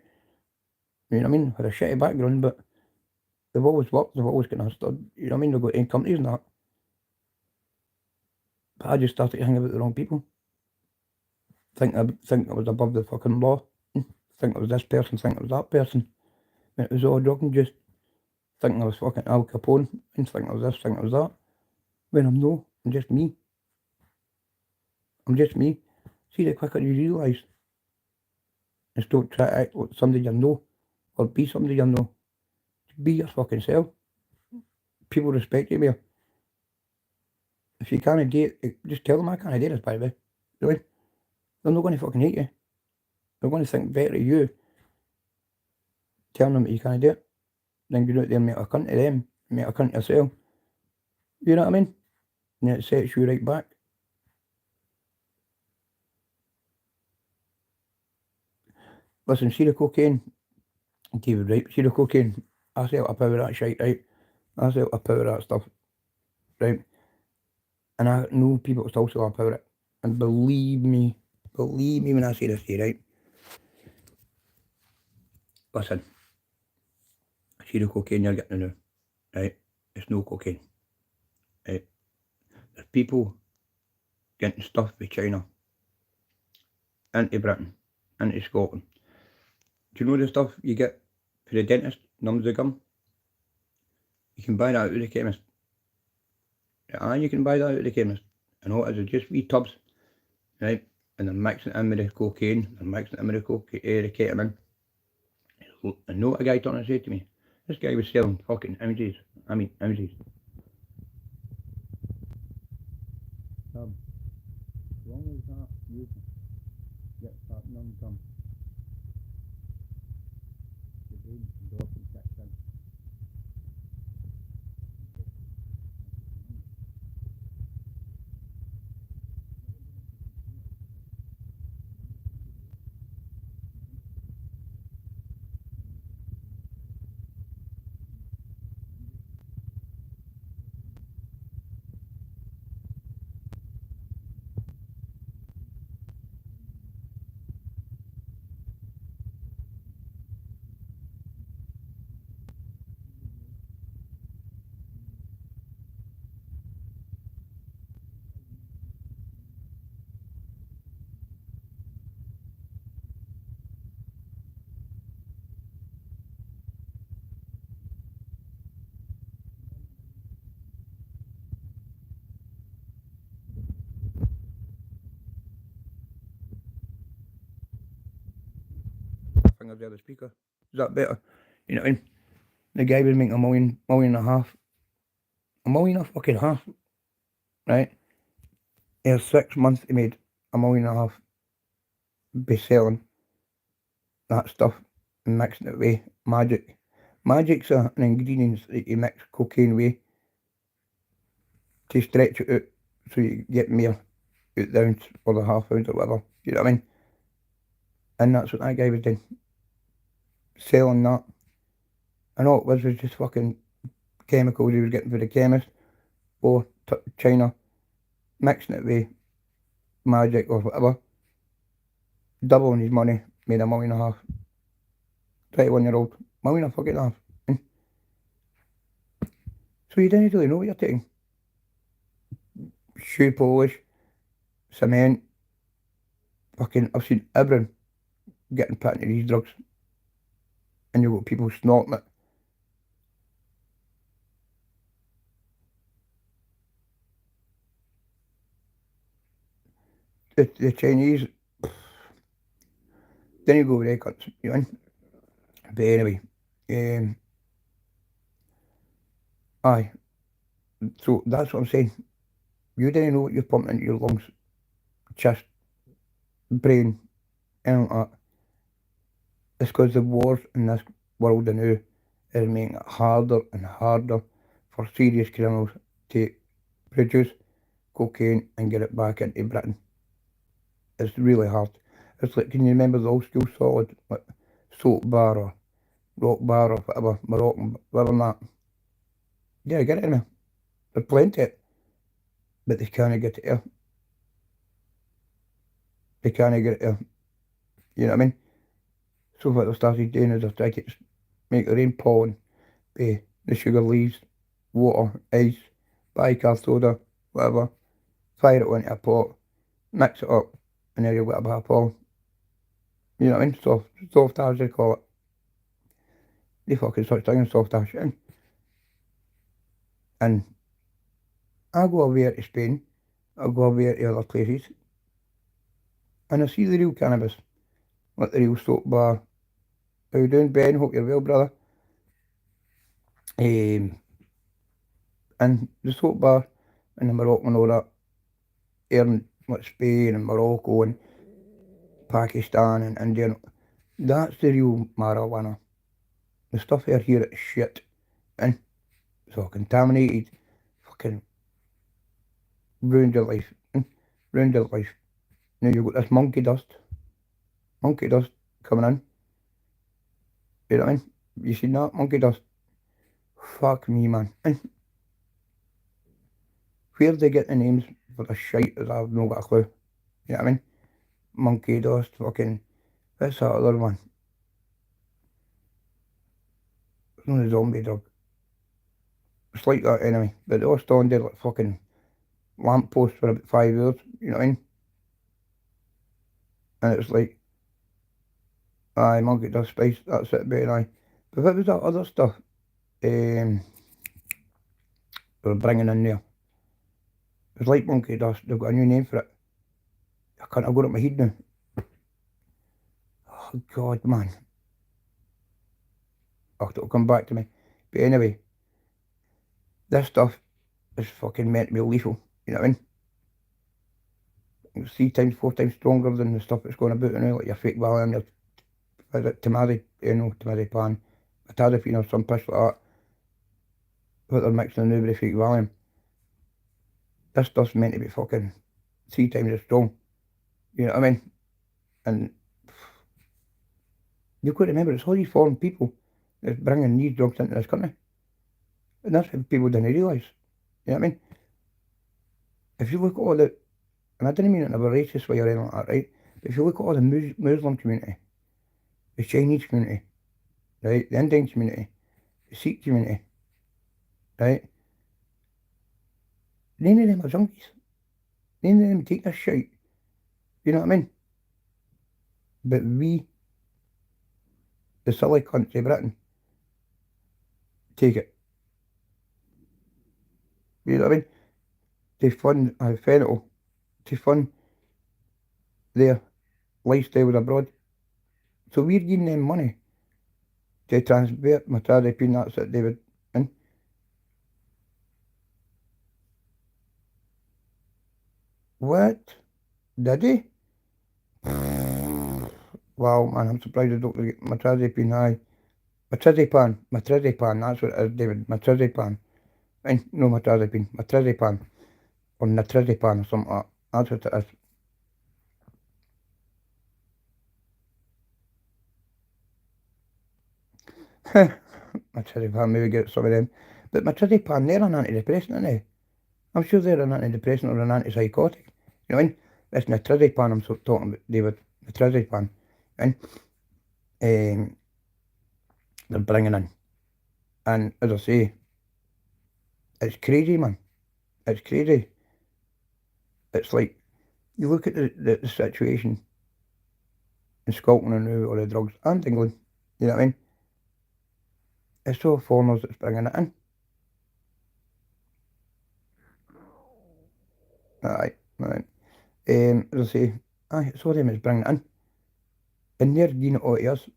You know what I mean? Had a shitty background, but they've always worked, they've always kind of stood. You know what I mean? They've got in companies and that. But I just started hanging out with the wrong people. Think I was above the fucking law. Think I was this person, think I was that person. And it was all drug induced. Thinking I was fucking Al Capone, and think I was this, think I was that. When I'm no, I'm just me. I'm just me. See, the quicker you realise, just don't try to act like somebody you know, or be somebody you know. Be your fucking self. People respect you more. If you can't do it, just tell them I can't do this, by the way. Really? They're not going to fucking hate you. They're going to think better of you, telling them that you can't do it, then go out there and make a cunt of them, make a cunt of yourself. You know what I mean? And it sets you right back. Listen, see the cocaine, David, right? See the cocaine, I sell a power of that shite, right? I sell a power of that stuff, right? And I know people still sell a power of it. And believe me when I say this to you, right? Listen, see the cocaine you're getting now, right? It's no cocaine, right? There's people getting stuff with China into Britain, into Scotland. Do you know the stuff you get for the dentist, numbs of gum? You can buy that out of the chemist. You can buy that out of the chemist. And all it is just wee tubs, right? And they're mixing it in with the cocaine, they're mixing it in with the ketamine. And know what a guy turned and said to me? This guy was selling fucking images. Images. As long as that movement gets that non-gum, the brain endorphin kicks in. Fingers there, the speaker. Is that better? You know what I mean? The guy was making million and a half. A million and a fucking half, right? In 6 months he made a million and a half by selling that stuff and mixing it with magic. Magic's an ingredient that you mix cocaine with to stretch it out so you get more out the ounce or the half ounce or whatever. You know what I mean? And that's what that guy was doing. Selling that. And all it was just fucking chemicals he was getting for the chemist or China, mixing it with magic or whatever. Doubling his money, made a million and a half. 21-year-old, million and a fucking half. So you didn't really know what you're taking. Shoe polish, cement, fucking, I've seen everyone getting put into these drugs. And you've got people snorting it. the Chinese, then you go with records, you know. But anyway, um, aye. So that's what I'm saying. You didn't know what you're pumping into your lungs, chest, brain, anything like that. It's because the wars in this world now is making it harder and harder for serious criminals to produce cocaine and get it back into Britain. It's really hard. It's like, can you remember the old school solid, like soap bar or rock bar or whatever, Moroccan, whatever that? Yeah, get it in there. There's plenty of it, but they can't get it here. They can't get it here. You know what I mean? So what they started doing is they tried to make their own pollen, by the sugar leaves, water, ice, bicarb soda, whatever, fire it into a pot, mix it up, and then you've got a bit of pollen. You know what I mean? Soft ash they call it. They fucking such thing as soft ash. And I go away to Spain, I go away to other places, and I see the real cannabis, like the real soap bar. How you doing, Ben? Hope you're well, brother. Um, and the soap bar and the Moroccan and all that, here in like Spain and Morocco and Pakistan and India, that's the real marijuana. The stuff here is shit. And it's all contaminated. Fucking ruined your life. Ruined your life. Now you've got this monkey dust. Monkey dust coming in. You know what I mean? You seen that? Monkey dust. Fuck me, man. And where they get the names for the shite is I've not got a clue. You know what I mean? Monkey dust, fucking. What's that other one? It's not a zombie drug. It's like that anyway. But they all stand there like fucking lampposts for about 5 years. You know what I mean? And it's like, aye, monkey dust spice, that's it, but aye. But what was that other stuff they're bringing in there? It's like monkey dust, they've got a new name for it. I can't, I've got it in my head now. Oh, God, man. Oh, it'll come back to me. But anyway, this stuff is fucking meant to be lethal, you know what I mean? It's 3 times, 4 times stronger than the stuff that's going about now, like your fake Valium, your Temazepam, Atazapine or some piss like that. What they're mixing now with the fake Valium. This stuff's meant to be fucking 3 times as strong. You know what I mean? And you've got to remember, it's all these foreign people that's bringing these drugs into this country. And that's what people didn't realise. You know what I mean? If you look at all the, and I didn't mean it in a racist way or anything like that, right? But if you look at all the Muslim community, the Chinese community, right? The Indian community, the Sikh community, right? None of them are junkies. None of them take this shit. You know what I mean? But we, the silly country, Britain, take it. You know what I mean? To fund fentanyl, to fund their lifestyle abroad. So we're giving them money to transfer metazapine, that's it, David. And what? Did he? Wow, man, I'm surprised the doctor get metazapine high. Metrazepam, that's what it is, David. Metrazepam. And no metazapine, metrazepam. Or natrazepam or something like that. That's what it is. Metrazepam, maybe get some of them. But metrazepam, they're an antidepressant, aren't they? I'm sure they're an antidepressant or an antipsychotic. You know what I mean? It's natrazepam I'm talking about, David. Natrazepam. And they're bringing in. And as I say, it's crazy, man. It's crazy. It's like, you look at the situation in Scotland and now, or the drugs, and England, you know what I mean? It's all foreigners that's bringing it in. Aye, right. As I say, aye, it's all them that's bringing it in. And they're doing it all to us.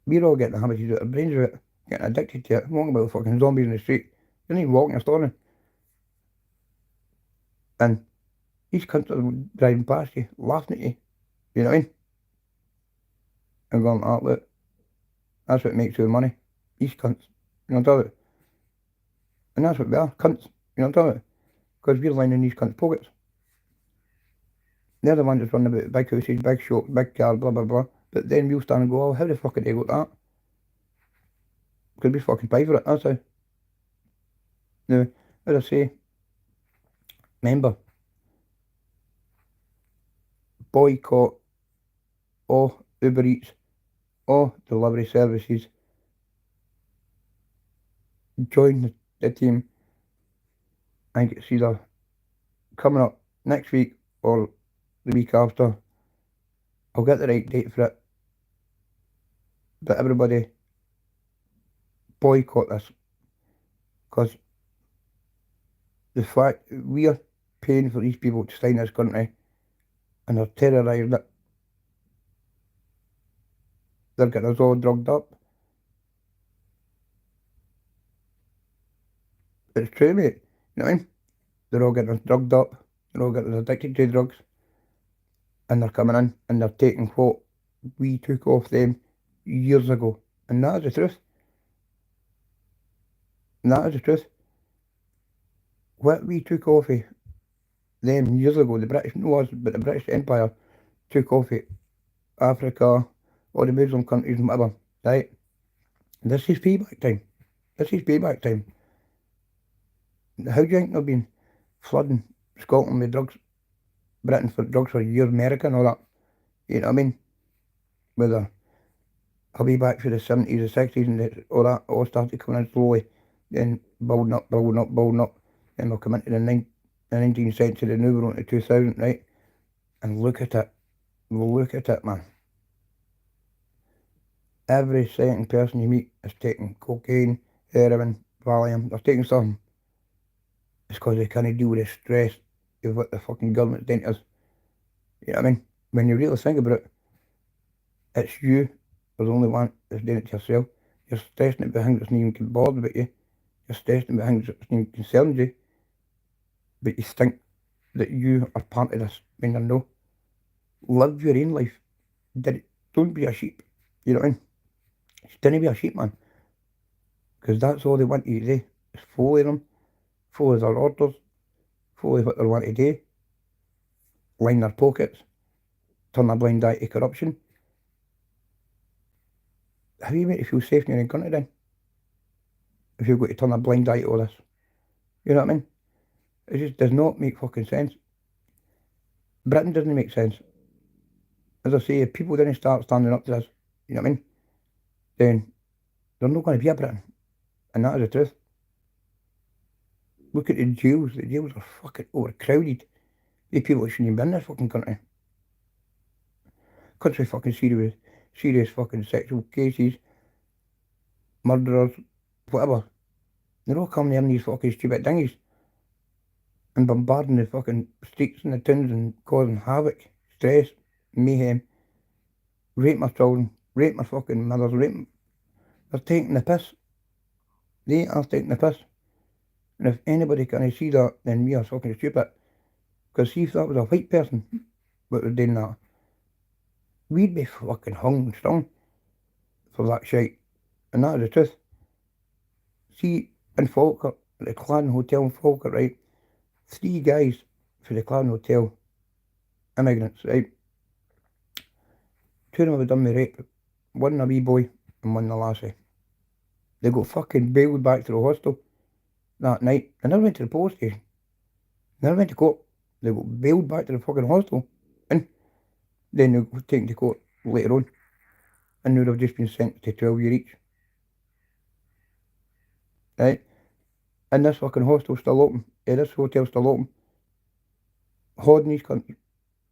We're all getting the habits of our brains of it, getting addicted to it, walking about fucking zombies in the street. They're not even walking, they're standing. And these cunts are driving past you, laughing at you. You know what I mean? And going, oh, look, that's what makes your money. These cunts. You know what I'm talking about? And that's what we are, cunts. You know what I'm talking about? Because we're lining these cunts' pockets. They're the ones that's running about big houses, big shops, big cars, blah, blah, blah. But then we'll stand and go, oh, how the fuck did they got that? Because we fucking pay for it, that's how. Now, as I say, remember, boycott all Uber Eats, all delivery services, join the team. I think it's either coming up next week or the week after. I'll get the right date for it. But everybody boycott this. Because the fact we are paying for these people to stay in this country and they're terrorising it. They're getting us all drugged up. It's true, mate. You know what I mean? They're all getting us drugged up. They're all getting us addicted to drugs. And they're coming in and they're taking what we took off them years ago. And that is the truth. And that is the truth. What we took off of them years ago, the British, no us, but the British Empire took off of Africa, all the Muslim countries and whatever, right? This is payback time. This is payback time. How do you think they've been flooding Scotland with drugs, Britain for drugs for years, America and all that? You know what I mean? Whether I'll be back to the 70s, the 60s and all that all started coming in slowly, then building up, building up, building up. Then we'll come into the 19th century, now we're on to 2000, right? And look at it, man. Every second person you meet is taking cocaine, heroin, Valium, they're taking something. It's because they can't deal with the stress of what the fucking government's doing to us. You know what I mean? When you really think about it, it's you are the only one that's doing it to yourself. You're stressing about things that's not even bothered about you. You're stressing about things that's not even concerned you. But you think that you are part of this when you're no. Live your own life. Don't be a sheep. You know what I mean? Don't be a sheep, man. Because that's all they want you to do. Is follow them, follow their orders, follow what they want to do, line their pockets, turn a blind eye to corruption. How do you make you feel safe in your own country then? If you've got to turn a blind eye to all this. You know what I mean? It just does not make fucking sense. Britain doesn't make sense. As I say, if people didn't start standing up to this, you know what I mean? Then there's not going to be a Britain. And that is the truth. Look at the jails. The jails are fucking overcrowded. These people shouldn't even be in this fucking country. Country fucking serious fucking sexual cases, murderers, whatever. They're all coming in these fucking stupid dinghies and bombarding the fucking streets and the towns and causing havoc, stress, mayhem, rape my children, rape my fucking mothers, they're taking the piss. They are taking the piss. And if anybody can see that, then we are fucking stupid. Because see if that was a white person that was doing that, we'd be fucking hung and stung for that shite. And that is the truth. See, in Falkirk, at the Clan Hotel in Falkirk, right, 3 guys for the Clan Hotel, immigrants, right, 2 of them had done me rape, 1 a wee boy and 1 a lassie. They got fucking bailed back to the hostel that night. They never went to the police station. Never went to court. They got bailed back to the fucking hostel. And then they got taken to court later on. And now they've just been sentenced to 12 years each. Right? And this fucking hostel's still open. This hotel's still open. Holding these countries.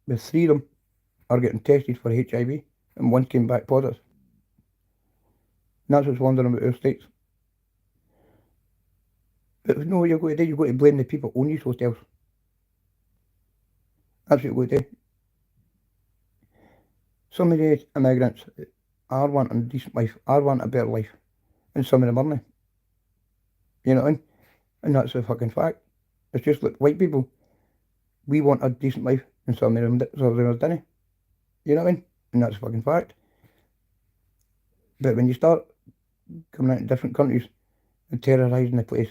The 3 of them are getting tested for HIV. And 1 came back positive. And that's what's wondering about our states. But no, what you've got to do, you've got to blame the people who own these hotels. That's what you go to. Some of the immigrants are wanting a decent life, are wanting a better life, and some of them aren't. You know what I mean? And that's a fucking fact. It's just like white people. We want a decent life, and some of them didn't. You know what I mean? And that's a fucking fact. But when you start coming out in different countries and terrorising the place,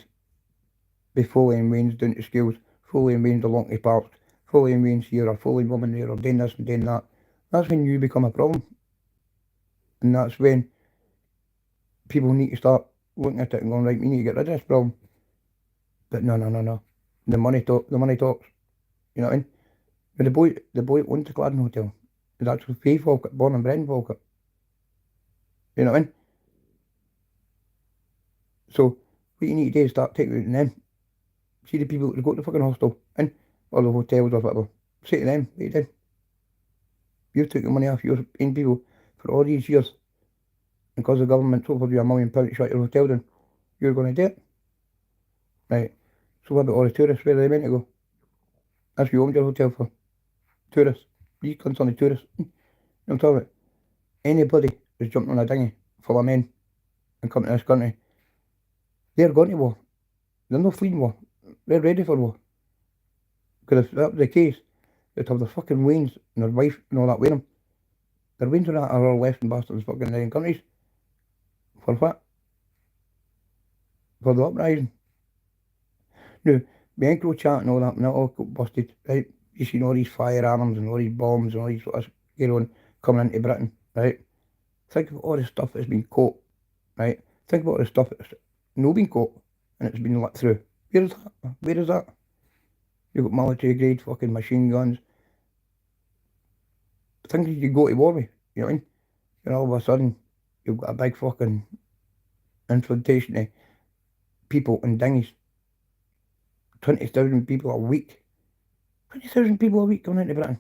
be fully in Wayne's down to schools, fully in Wayne's along to parks, fully in Wayne's here, or fully woman there, or doing this and doing that, that's when you become a problem. And that's when people need to start looking at it and going, right, we need to get rid of this problem. But no. The money talks. You know what I mean? But the boy that owns the Gladden Hotel is actually Faye Falkett, born and bred in Falkett. You know what I mean? So what you need to do is start taking it to them. See the people that go to the fucking hostel or the hotels or whatever. Say to them, what you did. You've taken money off your paying people for all these years. And because the government's offered you £1 million to shut your hotel down, you're going to do it. Right. So what about all the tourists? Where are they meant to go? That's what you owned your hotel for. Tourists. You cunts on the tourists. I'm talking about anybody who's jumping on a dinghy full of men and coming to this country, they're going to war. They're not fleeing war. They're ready for war. Because if that was the case, they'd have their fucking wains and their wife and all that with them. Their wains and that are all left in bastards fucking nine countries. For what? For the uprising. Now, me and Crow chat and all that, and that all got busted, right? You seen all these firearms and all these bombs and all these sort of on coming into Britain, right? Think of all the stuff that's been caught, right? Think about all the stuff that's not been caught and it's been let through. Where is that? Where is that? You've got military grade fucking machine guns. Things you go to war with, you know what I mean? And all of a sudden, you've got a big fucking infiltration of people in dinghies. 20,000 people a week. 20,000 people a week coming into Britain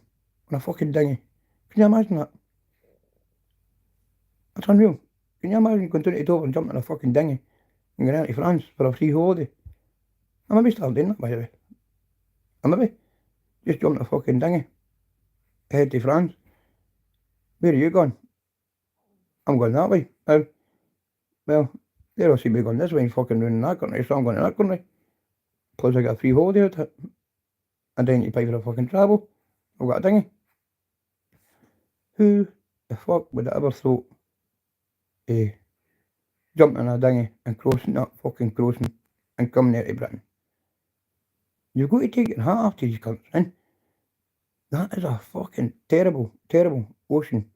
on a fucking dinghy. Can you imagine that? That's unreal. Can you imagine going down to Dover and jumping in a fucking dinghy and going out to France for a free holiday? I maybe start doing that, by the way. I maybe just jump in a fucking dinghy, head to France. Where are you going? I'm going that way. Well, they all seem to be going this way and fucking ruining that country, so I'm going to that country. Plus I got a free holiday out of it. And then you pay for the fucking travel. I've got a dinghy. Who the fuck would ever thought jumping in a dinghy and crossing that fucking crossing and coming out to Britain? You've got to take your hat off to these cunts, and that is a fucking terrible, terrible ocean,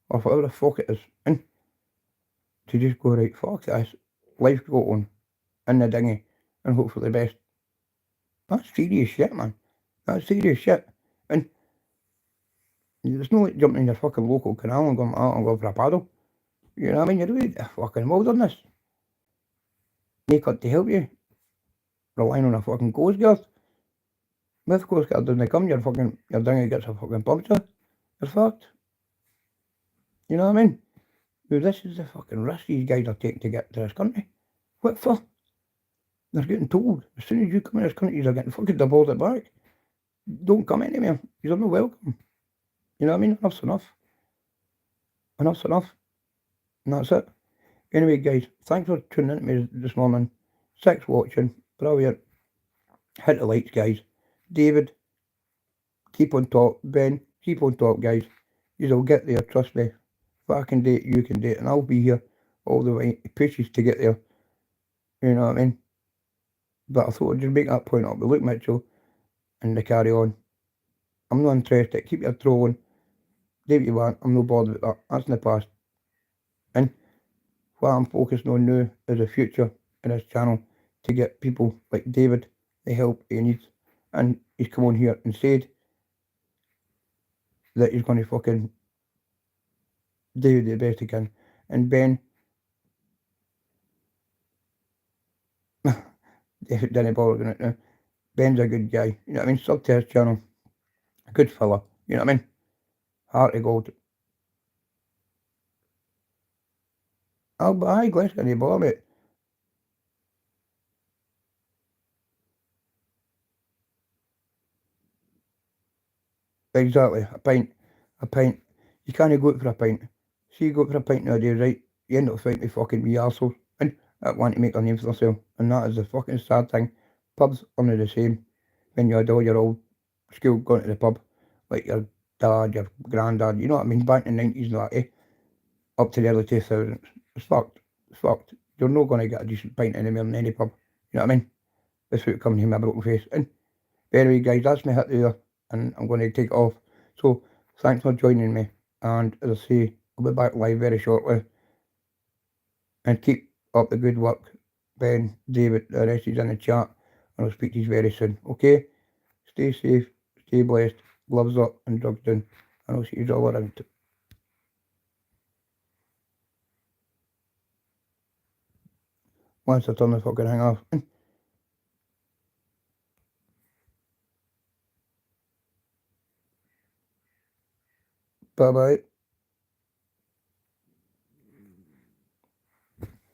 or whatever the fuck it is, and to just go, right, fuck this, life go on in the dinghy and hope for the best. That's serious shit, man. That's serious shit. And there's no like jumping in your fucking local canal and going, oh, I'm going for a paddle. You know what I mean? You're really fucking wilderness. They cut to help you, relying on a fucking coast guard. If the coast guard doesn't come, your dinghy gets a fucking puncture. You're fucked. You know what I mean? Now, this is the fucking risk these guys are taking to get to this country. What for? They're getting told, as soon as you come in this country, you're getting fucking deported back. Don't come anywhere. You're not welcome. You know what I mean? Enough's enough. Enough's enough. And that's it. Anyway, guys, thanks for tuning in to me this morning. 6 watching. Brilliant. Hit the likes, guys. David, keep on top. Ben, keep on top, guys. You'll get there, trust me. If I can do it, you can do it. And I'll be here all the way. It pushes to get there. You know what I mean? But I thought I'd just make that point up with Luke Mitchell and the carry on. I'm not interested. Keep your trolling. Do what you want. I'm not bothered with that. That's in the past. And what I'm focusing on now is the future in this channel to get people like David the help he needs. And he's come on here and said that he's going to fucking do the best he can. And Ben, David didn't bother doing it now. Ben's a good guy. You know what I mean? Sub to his channel. A good fella. You know what I mean? Heart of gold. Oh, but aye, Glasgow, you bother, mate. Exactly. A pint. You can't go out for a pint. See, you go out for a pint nowadays, right? You end up fighting with fucking wee arseholes and that want to make a name for themselves. And that is the fucking sad thing. Pubs are not the same. When you had all your old school going to the pub, like your dad, your granddad, you know what I mean? Back in the 90s and that, eh? Up to the early 2000s. It's fucked. It's fucked. You're not going to get a decent pint anywhere in any pub. You know what I mean? Without coming here with a broken face. And anyway, guys, that's my hit there, and I'm going to take it off. So, thanks for joining me, and as I say, I'll be back live very shortly, and keep up the good work, Ben, David, the rest is in the chat, and I'll speak to you very soon, okay? Stay safe, stay blessed, gloves up, and drugs down, and I'll see you all around. Once I turn the fucking hang off. Bye bye.